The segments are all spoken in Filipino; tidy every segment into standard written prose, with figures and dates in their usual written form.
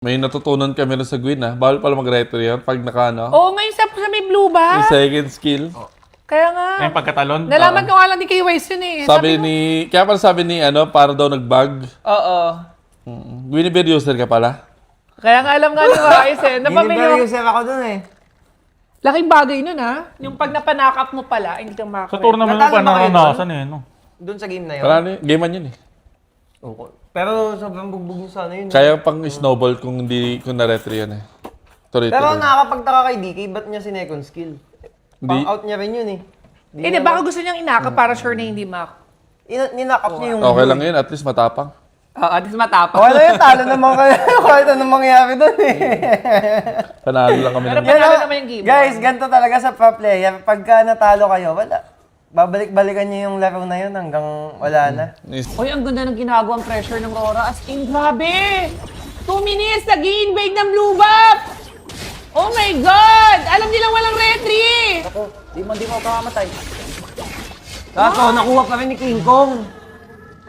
May natutunan kami rin sa Gwyn bawal pala mag-retro yan pag naka Oo, ngayon sa may blue ba? yung second skill. Kaya nga. Yung pagkatalon. Nalaman ko nga lang ni kay Wise yun eh. Kaya pala sabi ni para daw nag-bug. Oo. Guinevere user ka pala? Kaya nga alam nga ni Wise eh. Hindi user ako dun eh. Laking bagay nun Yung pag napanakap mo pala, hindi ka Sa makakawin. tournament mo pa Natalo ba kayo naranasan eh, no? Dun sa game na yun. Wala gamean yun eh. Oo. Pero sobrang bugbog yung sana yun. Kaya pang snowball kung na-retro yan eh. Pero nakakapagtaka kay DK, ba't niya si second skill? Hindi. Pang out niya rin yun eh. Hindi, baka gusto niyang inaka para sure na hindi mak. Ninakap niya yung... Okay lang yun, at least matapang. At least matapang. Wala yun, talo naman kayo. Kahit anong mangyari dun eh. Panalo lang kami Pero ng... panalo naman yung game. Guys, ganito talaga sa pro player. Pagka natalo kayo, wala. Babalik-balikan niyo yung laro na yun hanggang wala na. Uy, ang ganda ng ginagawang pressure ng Rora. As in, grabe! 2 minutes, nag-i-invade ng Blue Buff! Oh my God! Alam nilang walang retry! Ako, di mo kamamatay. Kaso, nakuha pa rin ni King Kong.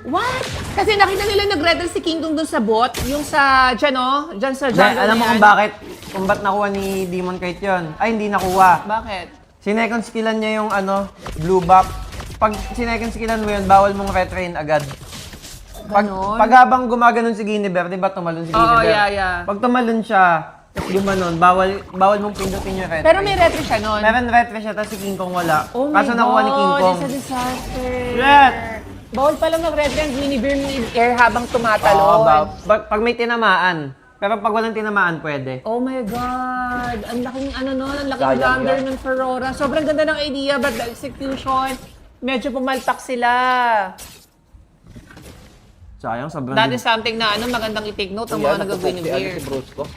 What? Kasi nakita nila nag-retry si King Kong dun sa bot, yung sa, dyan sa jungle Alam mo na kung yan. bakit? Kung ba't nakuha ni Demon Kite yun? Ay, hindi nakuha. Bakit? Sinecond skillan niya yung blue buff. Pag sinecond skillan mo yun, bawal mong retrain agad. Ganon? Pag habang gumaganon si Guinevere, di ba tumalon si Guinevere? yeah. Pag tumalon siya, tapos gumanon, bawal mong pindutin yung retry. Pero may retry siya nun. Meron retry siya, tapos si King Kong wala. Oh my Kaso nakuha ni King Kong. it's a disaster. Shit! Bawal pala mag-retry ang Guinevere mid-air habang Oo, tumatalon. pag may tinamaan. Pero pag walang tinamaan, pwede. Oh my God! Ang laking ang laking blunder ng Ferrora. Sobrang ganda ng idea, but the execution, medyo pumalpak sila. Sayang, sobrang... That is something na magandang i-take note ang mga nag-Guinevere. Si Bruce ko.